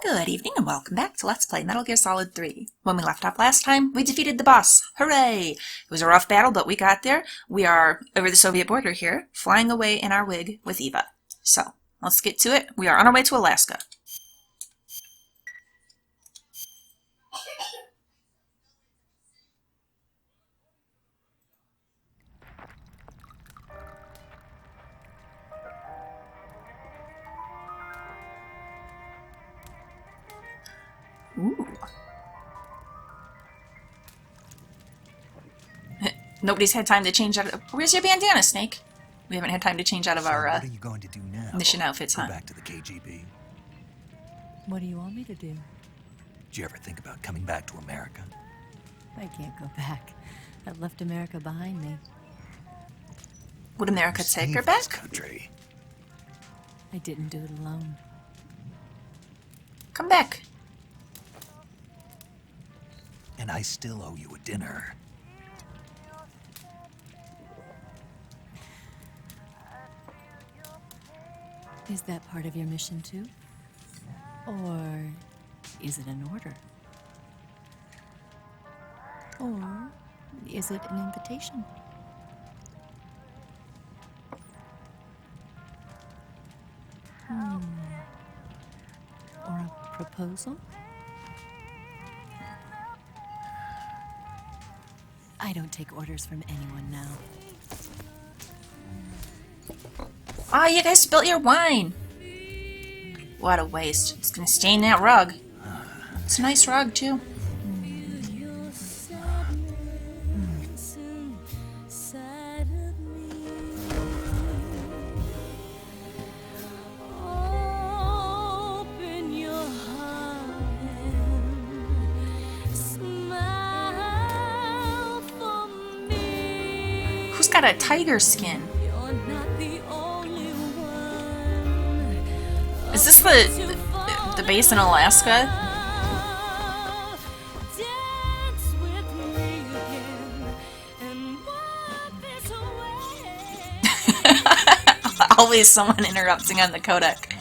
Good evening and welcome back to Let's Play Metal Gear Solid 3. When we left off last time, we defeated the boss. Hooray! It was a rough battle, but we got there. We are over the Soviet border here, flying away in our wig with Eva. So, let's get to it. We are on our way to Alaska. Ooh. Nobody's had time to change out of... Where's your bandana, Snake? We haven't had time to change out of our what are you going to do now? mission outfits, Go huh? back to the KGB? What do you want me to do? Did you ever think about coming back to America? I can't go back. I've left America behind me. Would America You take saved her this back? country. I didn't do it alone. Come back. And I still owe you a dinner. Is that part of your mission too? Or is it an order? Or is it an invitation? Or a proposal? I don't take orders from anyone now. Oh, you guys spilt your wine. What a waste. It's gonna stain that rug. It's a nice rug, too. Who's got a tiger skin? Is this the base in Alaska? Always someone interrupting on the codec.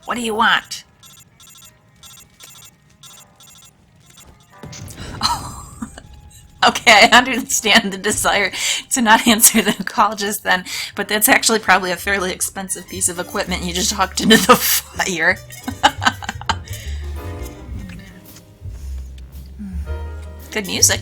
What do you want? Okay, I understand the desire to not answer the call just then, but that's actually probably a fairly expensive piece of equipment you just hooked into the fire. Good music.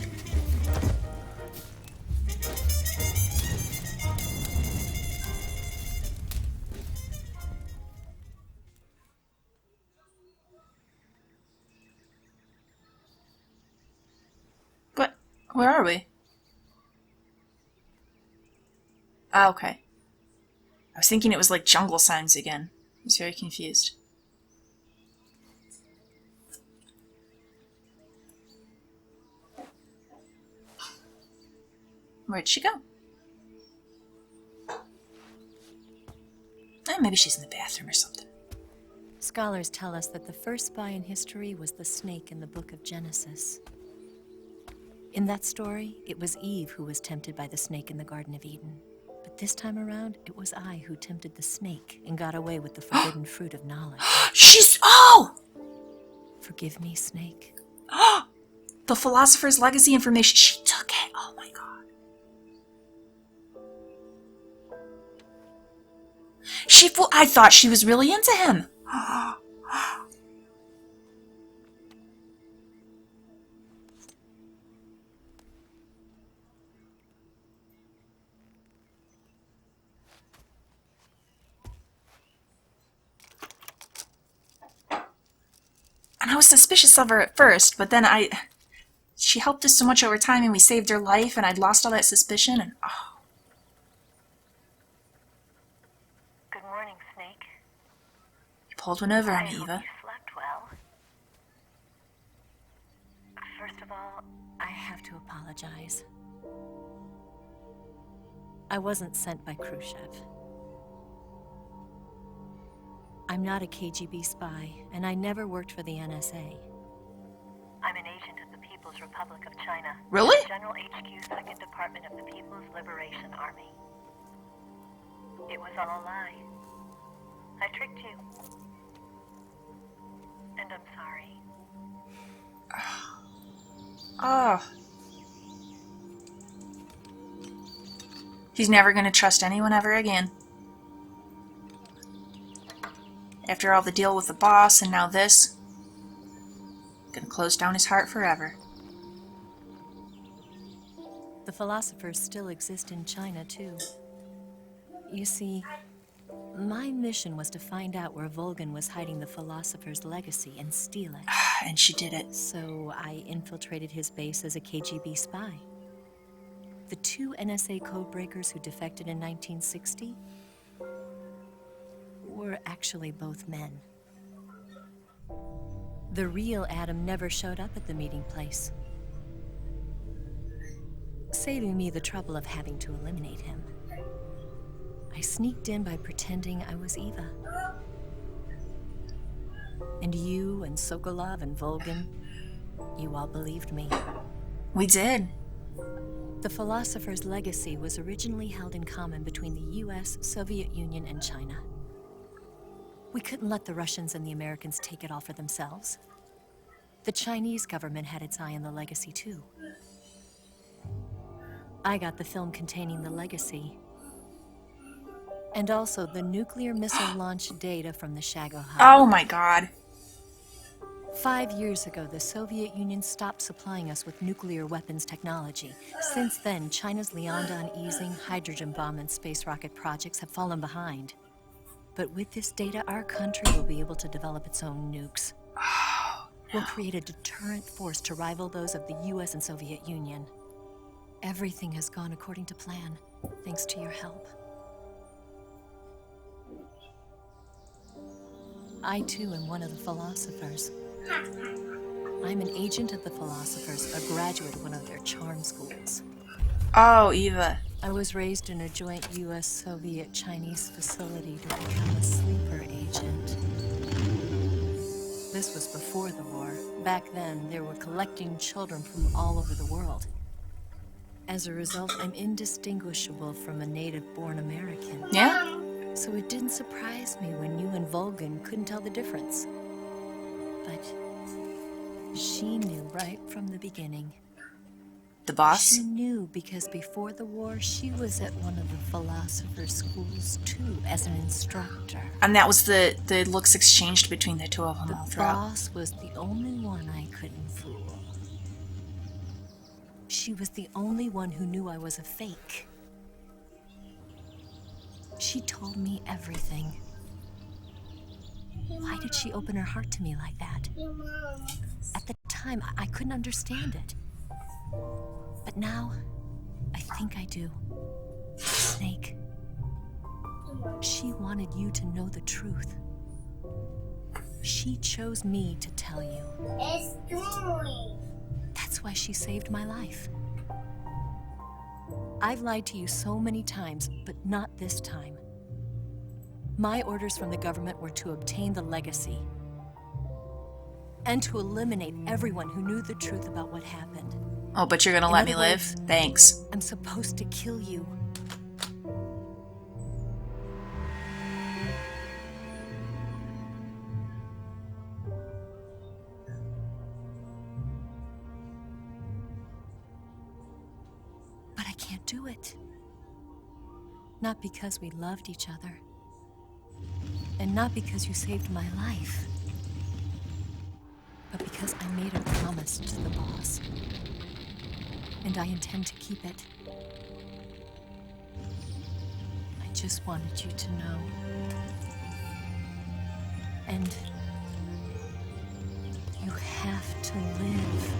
But where are we? Ah, okay. I was thinking it was like jungle signs again. I was very confused. Where'd she go? Eh, maybe she's in the bathroom or something. Scholars tell us that the first spy in history was the snake in the book of Genesis. In that story, it was Eve who was tempted by the snake in the Garden of Eden. But this time around, it was I who tempted the snake and got away with the forbidden fruit of knowledge. She's... Oh! Forgive me, Snake. The Philosopher's Legacy information. She took it. Oh my god. I thought she was really into him. And I was suspicious of her at first, but then she helped us so much over time and we saved her life and I'd lost all that suspicion and oh. Good morning, Snake. You pulled one over on I me, hope Eva. you slept well. First of all, I have to apologize. I wasn't sent by Khrushchev. I'm not a KGB spy, and I never worked for the NSA. I'm an agent of the People's Republic of China. Really? General HQ, 2nd Department of the People's Liberation Army. It was all a lie. I tricked you. And I'm sorry. Oh. He's never going to trust anyone ever again. After all the deal with the boss and now this, gonna close down his heart forever. The philosophers still exist in China, too. You see, my mission was to find out where Volgan was hiding the philosopher's legacy and steal it. And she did it. So I infiltrated his base as a KGB spy. The 2 NSA codebreakers who defected in 1960 were actually both men. The real Adam never showed up at the meeting place, saving me the trouble of having to eliminate him. I sneaked in by pretending I was Eva. And you and Sokolov and Volgan, you all believed me. We did. The philosopher's legacy was originally held in common between the US, Soviet Union, and China. We couldn't let the Russians and the Americans take it all for themselves. The Chinese government had its eye on the legacy, too. I got the film containing the legacy, and also the nuclear missile launch data from the Shago hub. Oh my god. 5 years ago, the Soviet Union stopped supplying us with nuclear weapons technology. Since then, China's Liaodong easing, hydrogen bomb, and space rocket projects have fallen behind. But with this data, our country will be able to develop its own nukes. We'll create a deterrent force to rival those of the US and Soviet Union. Everything has gone according to plan, thanks to your help. I, too, am one of the philosophers. I'm an agent of the philosophers, a graduate of one of their charm schools. Oh, Eva. I was raised in a joint US-Soviet-Chinese facility to become a sleeper agent. This was before the war. Back then, they were collecting children from all over the world. As a result, I'm indistinguishable from a native-born American. Yeah? So it didn't surprise me when you and Volgan couldn't tell the difference. But she knew right from the beginning. The boss? She knew because before the war, she was at one of the philosopher's schools too, as an instructor. And that was the looks exchanged between the two of them all The throughout. boss was the only one I couldn't fool. She was the only one who knew I was a fake. She told me everything. Why did she open her heart to me like that? At the time, I couldn't understand it. But now, I think I do. Snake. She wanted you to know the truth. She chose me to tell you. That's why she saved my life. I've lied to you so many times, but not this time. My orders from the government were to obtain the legacy and to eliminate everyone who knew the truth about what happened. Oh, but you're gonna In let other me live? words, Thanks. I'm supposed to kill you. But I can't do it. Not because we loved each other. And not because you saved my life. But because I made a promise to the boss. And I intend to keep it. I just wanted you to know. And you have to live.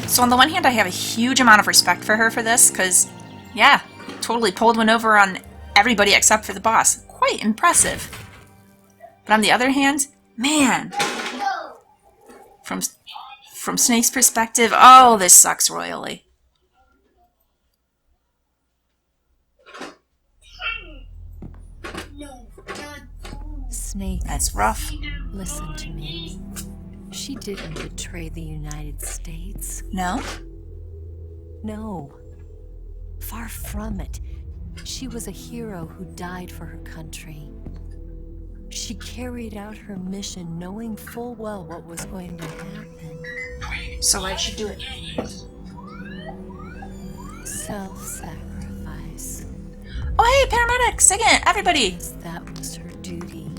So on the one hand, I have a huge amount of respect for her for this, because, yeah, totally pulled one over on everybody except for the boss. Quite impressive. But on the other hand, man, from Snake's perspective, oh, this sucks royally. Snake, That's rough. listen to me. She didn't betray the United States. No? No. Far from it. She was a hero who died for her country. She carried out her mission knowing full well what was going to happen. So why'd she do it? Self-sacrifice. Oh, hey, paramedic! Second, everybody! Yes, that was her duty.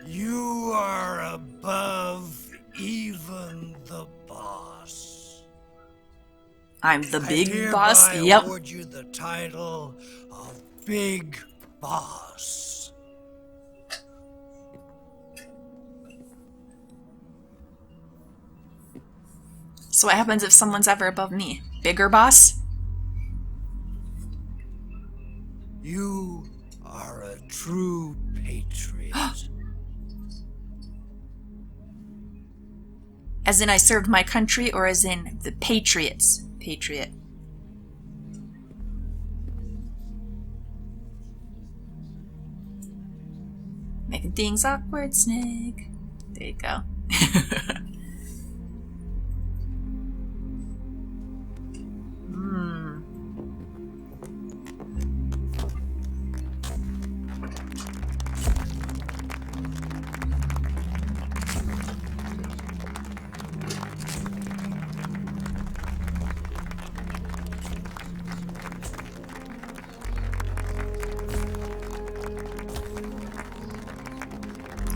You are above even the boss. I'm the big I boss. hereby Yep. award you the title of Big Boss. So what happens if someone's ever above me? Bigger boss? You are a true patriot. As in I served my country, or as in the Patriots? Patriot. Making things awkward, Snake. There you go.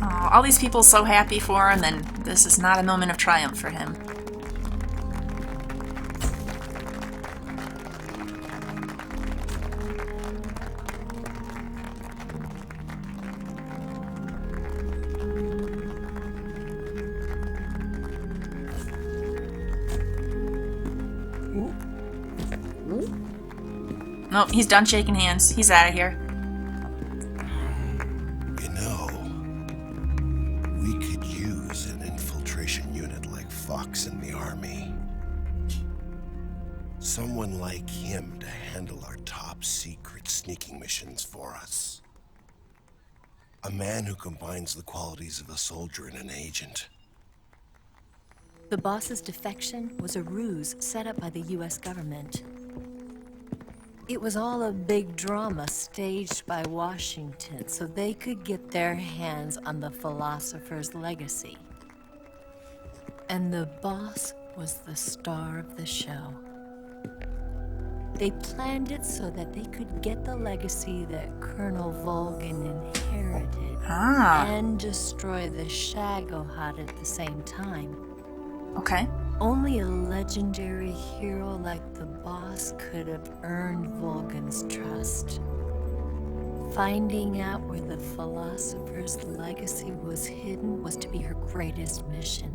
Oh, all these people so happy for him, and this is not a moment of triumph for him. Nope, he's done shaking hands. He's out of here. You know, we could use an infiltration unit like Fox in the army. Someone like him to handle our top secret sneaking missions for us. A man who combines the qualities of a soldier and an agent. The boss's defection was a ruse set up by the US government. It was all a big drama staged by Washington so they could get their hands on the philosopher's legacy. And the boss was the star of the show. They planned it so that they could get the legacy that Colonel Volgin inherited and destroy the Shagohod at the same time. Okay. Only a legendary hero like the boss could have earned Volgin's trust. Finding out where the philosopher's legacy was hidden was to be her greatest mission.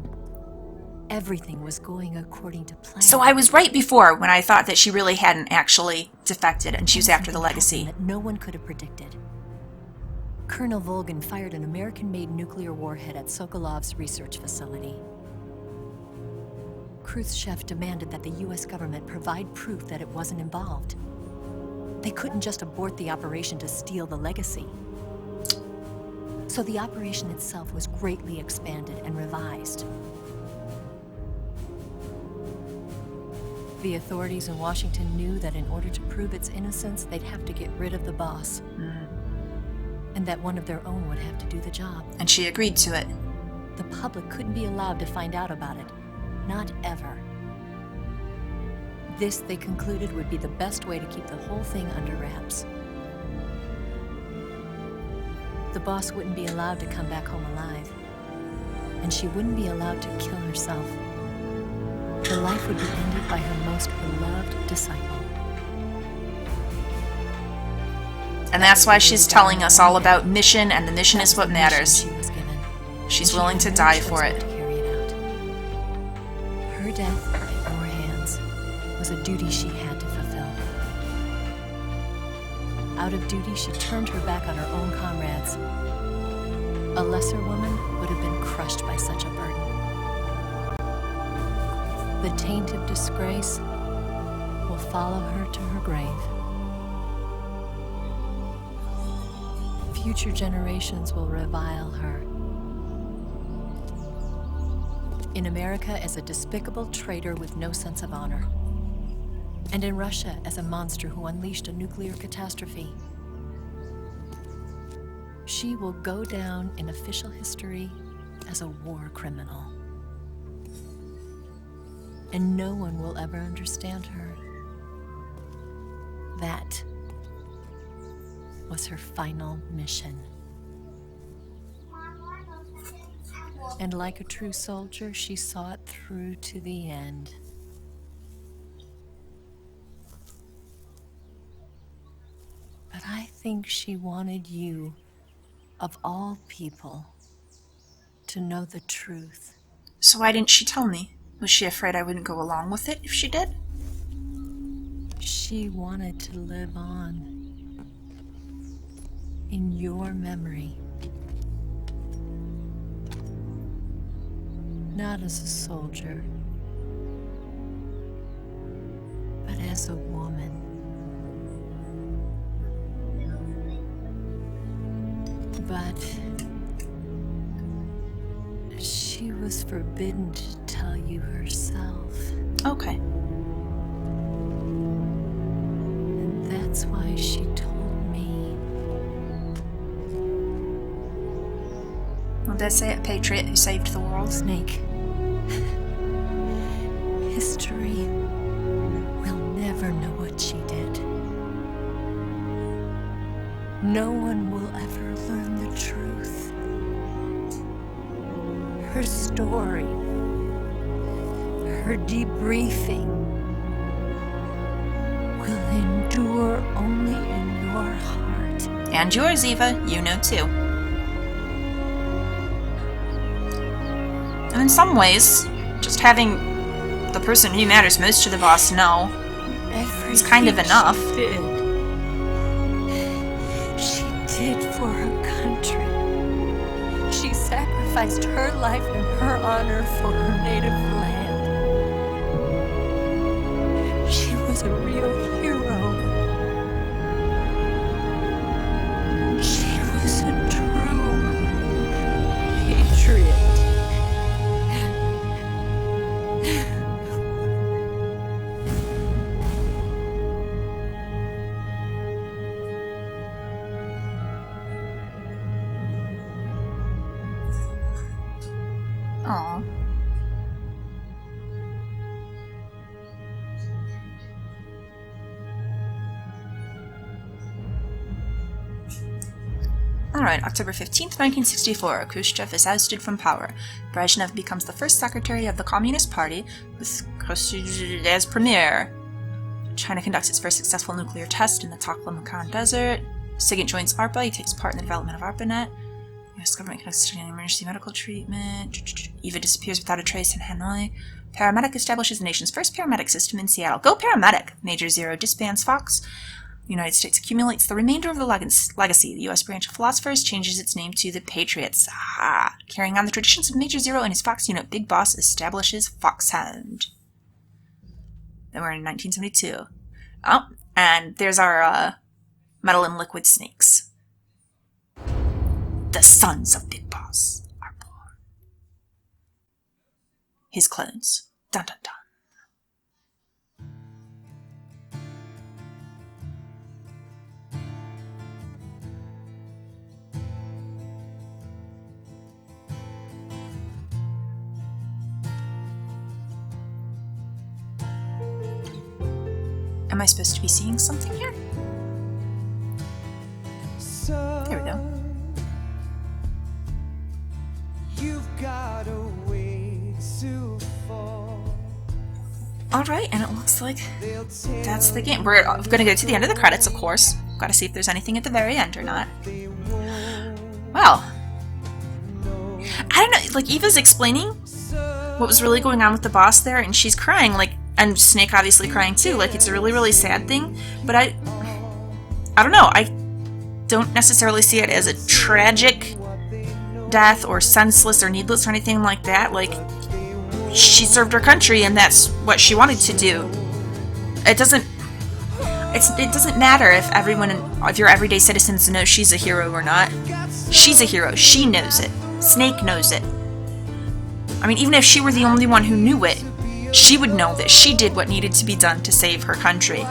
Everything was going according to plan. So I was right before when I thought that she really hadn't actually defected and she was after the legacy. That no one could have predicted. Colonel Volgin fired an American-made nuclear warhead at Sokolov's research facility. Khrushchev demanded that the US government provide proof that it wasn't involved. They couldn't just abort the operation to steal the legacy. So the operation itself was greatly expanded and revised. The authorities in Washington knew that in order to prove its innocence, they'd have to get rid of the boss. And that one of their own would have to do the job. And she agreed to it. The public couldn't be allowed to find out about it. Not ever. This, they concluded, would be the best way to keep the whole thing under wraps. The boss wouldn't be allowed to come back home alive. And she wouldn't be allowed to kill herself. Her life would be ended by her most beloved disciple. And that's why she's telling us all about mission, and the mission is what matters. She was given. She's She willing had to no die choice for but it. to carry it out. Her death at your hands was a duty she had to fulfill. Out of duty, she turned her back on her own comrades. A lesser woman would have been crushed by such a burden. The taint of disgrace will follow her to her grave. Future generations will revile her. In America as a despicable traitor with no sense of honor. And in Russia as a monster who unleashed a nuclear catastrophe. She will go down in official history as a war criminal. And no one will ever understand her. That was her final mission. And like a true soldier, she saw it through to the end. But I think she wanted you, of all people, to know the truth. So why didn't she tell me? Was she afraid I wouldn't go along with it if she did? She wanted to live on in your memory. Not as a soldier, but as a woman. But she was forbidden to tell you herself. Okay. And that's why she told me. What did I say? A patriot who saved the world? Snake. History will never know what she did. No one will ever learn the truth. Her story, her debriefing, will endure only in your heart. And yours, Eva. You know too. And in some ways, just having the person who matters most to the boss know is kind of enough. She did for her country. She sacrificed her life and her honor for her native land. She was a real hero. She was a true patriot. Aw. Alright, October 15th, 1964. Khrushchev is ousted from power. Brezhnev becomes the first secretary of the Communist Party, with Khrushchev as premier. China conducts its first successful nuclear test in the Taklamakan Desert. SIGINT joins ARPA. He takes part in the development of ARPANET. U.S. government conducts emergency medical treatment. Eva disappears without a trace in Hanoi. Paramedic establishes the nation's first paramedic system in Seattle. Go Paramedic! Major Zero disbands Fox. The United States accumulates the remainder of the legacy. The U.S. branch of philosophers changes its name to the Patriots. Ah! Carrying on the traditions of Major Zero and his Fox unit, Big Boss establishes Foxhound. Then we're in 1972. Oh, and there's our metal and liquid snakes. The sons of Big Boss are born. His clones. Dun dun dun. Am I supposed to be seeing something here? There we go. You've got a way to fall. Alright, and it looks like that's the game. We're going to go to the end of the credits, of course. Gotta see if there's anything at the very end or not. Well, I don't know, like, Eva's explaining what was really going on with the boss there, and she's crying, like, and Snake obviously crying too, like, it's a really, really sad thing, but I don't know, I don't necessarily see it as a tragic death or senseless or needless or anything like that. Like, she served her country and that's what she wanted to do. It doesn't matter if your everyday citizens know she's a hero or not. She's a hero. She knows it. Snake knows it. I mean, even if she were the only one who knew it, she would know that she did what needed to be done to save her country.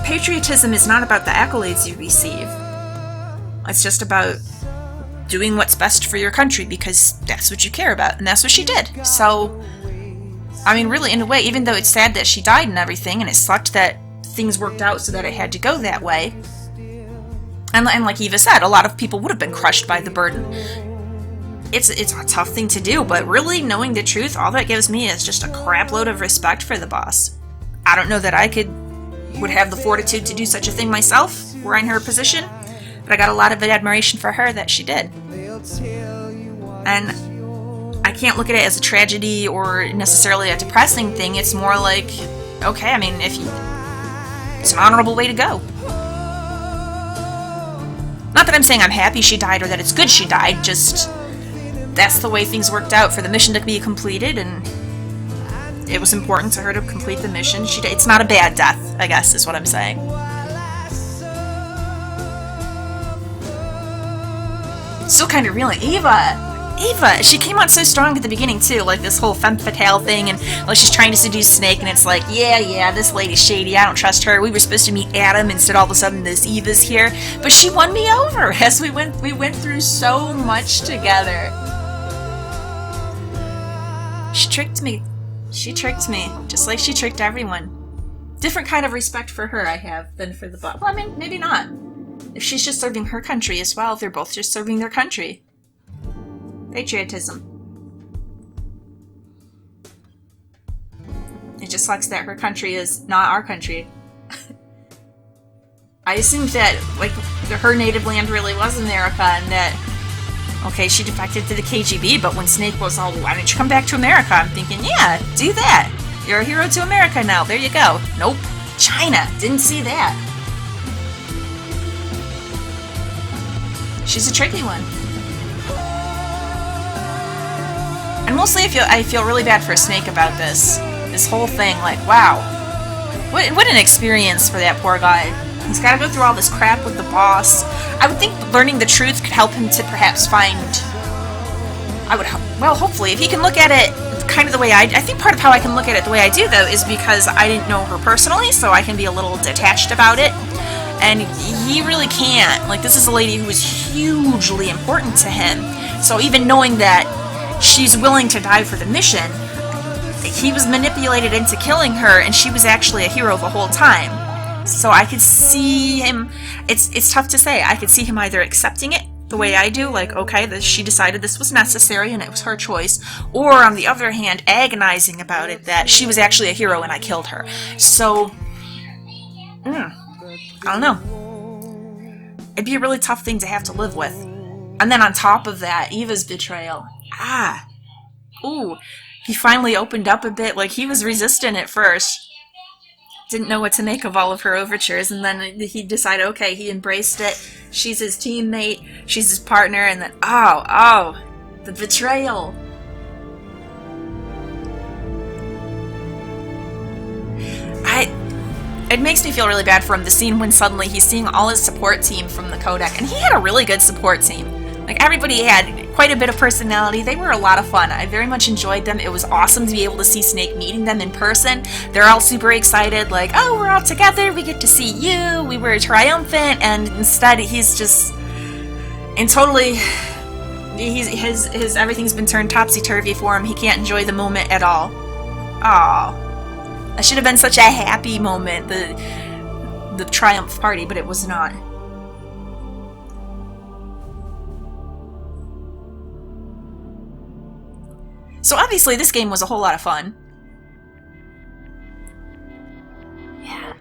Patriotism is not about the accolades you receive. It's just about doing what's best for your country because that's what you care about, and that's what she did. So, I mean, really, in a way, even though it's sad that she died and everything, and it sucked that things worked out so that it had to go that way, and like Eva said, a lot of people would have been crushed by the burden. It's a tough thing to do, but really, knowing the truth, all that gives me is just a crap load of respect for the boss. I don't know that I would have the fortitude to do such a thing myself, were I in her position, but I got a lot of admiration for her that she did. And I can't look at it as a tragedy or necessarily a depressing thing. It's more like, okay, I mean, it's an honorable way to go. Not that I'm saying I'm happy she died or that it's good she died, just that's the way things worked out for the mission to be completed, and it was important to her to complete the mission. It's not a bad death, I guess, is what I'm saying. Still kind of reeling. Eva, she came on so strong at the beginning too, like this whole femme fatale thing, and like she's trying to seduce Snake, and it's like, yeah, this lady's shady, I don't trust her. We were supposed to meet Adam, instead all of a sudden this Eva's here, but she won me over as we went through so much together. She tricked me, just like she tricked everyone. Different kind of respect for her I have than for the boss. Well, I mean, maybe not. If she's just serving her country as well, if they're both just serving their country. Patriotism. It just sucks that her country is not our country. I assumed that, like, her native land really was America, and that, okay, she defected to the KGB, but when Snake was all, why don't you come back to America? I'm thinking, yeah, do that. You're a hero to America now, there you go. Nope. China. Didn't see that. She's a tricky one. And mostly I feel really bad for Snake about this whole thing. Like, wow. What an experience for that poor guy. He's got to go through all this crap with the boss. I would think learning the truth could help him to perhaps find... well, hopefully, if he can look at it kind of the way I think part of how I can look at it the way I do, though, is because I didn't know her personally, so I can be a little detached about it. And he really can't. Like, this is a lady who was hugely important to him. So even knowing that she's willing to die for the mission, he was manipulated into killing her, and she was actually a hero the whole time. So I could see him... It's tough to say. I could see him either accepting it the way I do, like, okay, she decided this was necessary and it was her choice, or on the other hand, agonizing about it, that she was actually a hero and I killed her. So... I don't know. It'd be a really tough thing to have to live with. And then on top of that, Eva's betrayal. Ooh. He finally opened up a bit. Like, he was resistant at first. Didn't know what to make of all of her overtures, and then he decided, okay, he embraced it. She's his teammate, she's his partner, and then, the betrayal. It makes me feel really bad for him, the scene when suddenly he's seeing all his support team from the Codec, and he had a really good support team. Like, everybody had quite a bit of personality. They were a lot of fun. I very much enjoyed them. It was awesome to be able to see Snake meeting them in person. They're all super excited, like, oh, we're all together, we get to see you, we were triumphant, and instead he's just... And totally... His everything's been turned topsy-turvy for him. He can't enjoy the moment at all. Aww. That should have been such a happy moment, the triumph party, but it was not. So obviously this game was a whole lot of fun. Yeah.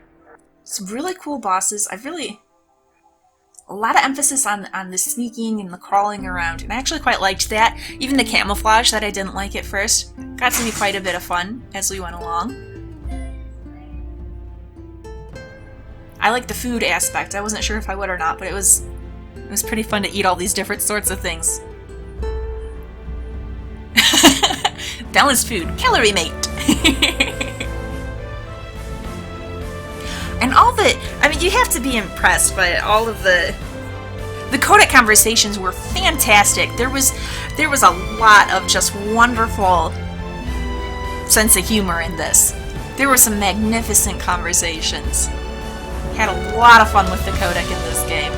Some really cool bosses. A lot of emphasis on the sneaking and the crawling around, and I actually quite liked that. Even the camouflage that I didn't like at first got to be quite a bit of fun as we went along. I like the food aspect. I wasn't sure if I would or not, but it was pretty fun to eat all these different sorts of things. Balanced food, calorie mate. And you have to be impressed by all of the codec conversations were fantastic. There was a lot of just wonderful sense of humor in this. There were some magnificent conversations. Had a lot of fun with the codec in this game.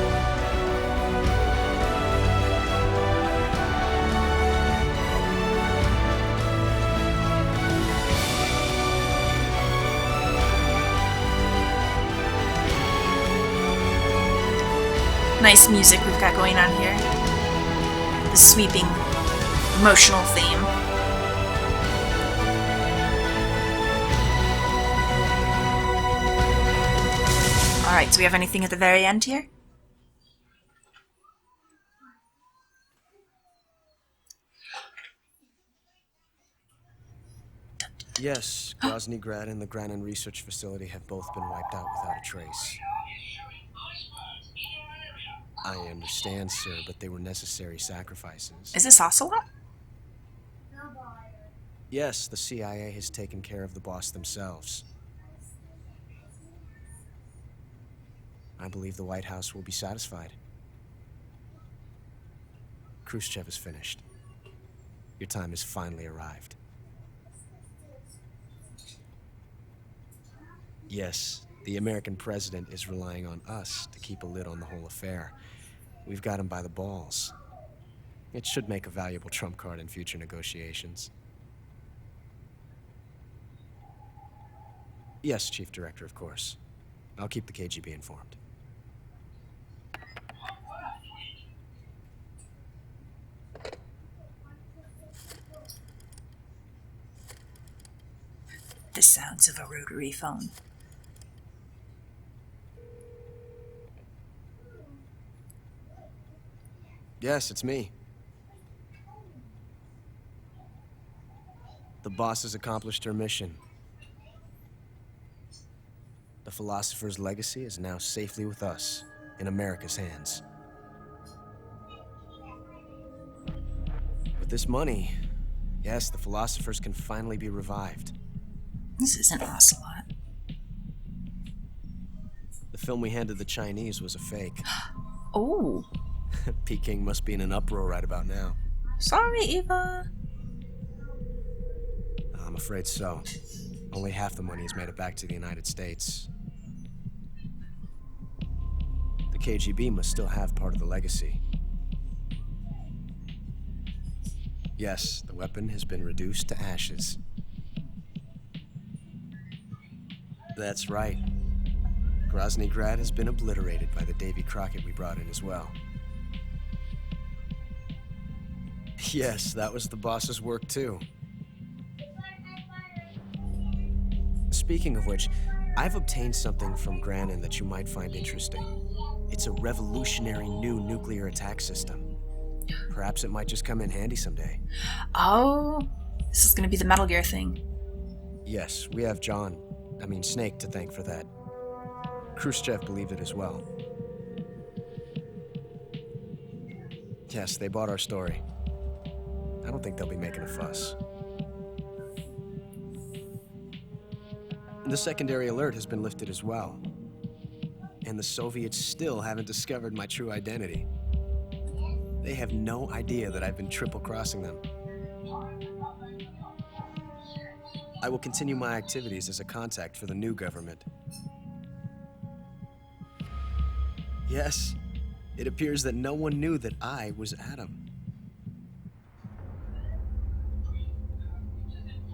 Nice music we've got going on here. The sweeping, emotional theme. Alright, do we have anything at the very end here? Yes, Grozny Grad and the Granin Research Facility have both been wiped out without a trace. I understand, sir, but they were necessary sacrifices. Is this Ocelot? Yes, the CIA has taken care of the boss themselves. I believe the White House will be satisfied. Khrushchev is finished. Your time has finally arrived. Yes, the American president is relying on us to keep a lid on the whole affair. We've got him by the balls. It should make a valuable trump card in future negotiations. Yes, Chief Director, of course. I'll keep the KGB informed. The sounds of a rotary phone. Yes, it's me. The boss has accomplished her mission. The philosopher's legacy is now safely with us, in America's hands. With this money, yes, the philosophers can finally be revived. This isn't Ocelot. The film we handed the Chinese was a fake. Oh. Peking must be in an uproar right about now. Sorry, Eva. I'm afraid so. Only half the money has made it back to the United States. The KGB must still have part of the legacy. Yes, the weapon has been reduced to ashes. That's right. Grozny Grad has been obliterated by the Davy Crockett we brought in as well. Yes, that was the boss's work too. Speaking of which, I've obtained something from Granin that you might find interesting. It's a revolutionary new nuclear attack system. Perhaps it might just come in handy someday. Oh, this is going to be the Metal Gear thing. Yes, we have Snake to thank for that. Khrushchev believed it as well. Yes, they bought our story. I don't think they'll be making a fuss. The secondary alert has been lifted as well. And the Soviets still haven't discovered my true identity. They have no idea that I've been triple-crossing them. I will continue my activities as a contact for the new government. Yes, it appears that no one knew that I was Adam.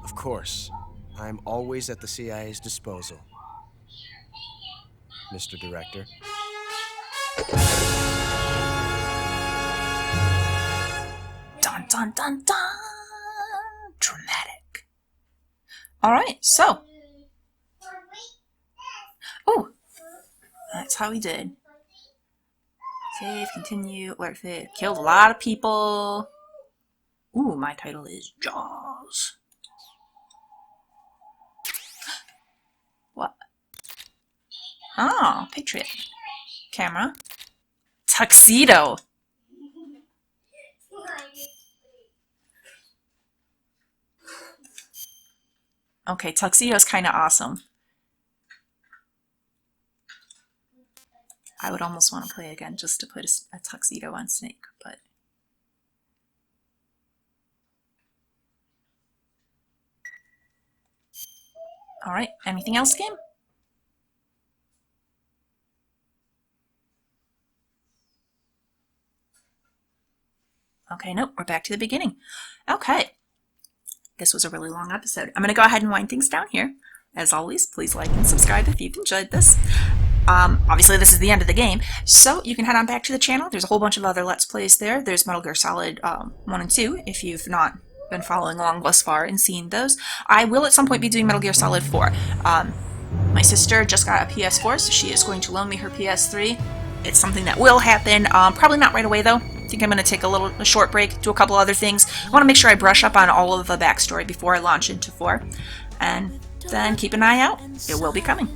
Of course, I'm always at the CIA's disposal, Mr. Director. Dun dun dun dun! Dramatic. Alright, so. Oh, That's how we did. Save, continue, alert fit. Killed a lot of people. Ooh, my title is Jaws. What? Oh, Patriot. Camera. Tuxedo. Okay, Tuxedo's kind of awesome. I would almost want to play again just to put a tuxedo on Snake, but... Alright, anything else, game? Okay, nope, we're back to the beginning. Okay. This was a really long episode. I'm going to go ahead and wind things down here. As always, please like and subscribe if you've enjoyed this. Obviously, this is the end of the game, so you can head on back to the channel. There's a whole bunch of other Let's Plays there. There's Metal Gear Solid 1 and 2, if you've not been following along thus far and seen those. I will at some point be doing Metal Gear Solid 4. My sister just got a PS4, so she is going to loan me her PS3. It's something that will happen, probably not right away though. I think I'm going to take a short break, do a couple other things. I want to make sure I brush up on all of the backstory before I launch into 4. And then keep an eye out. It will be coming.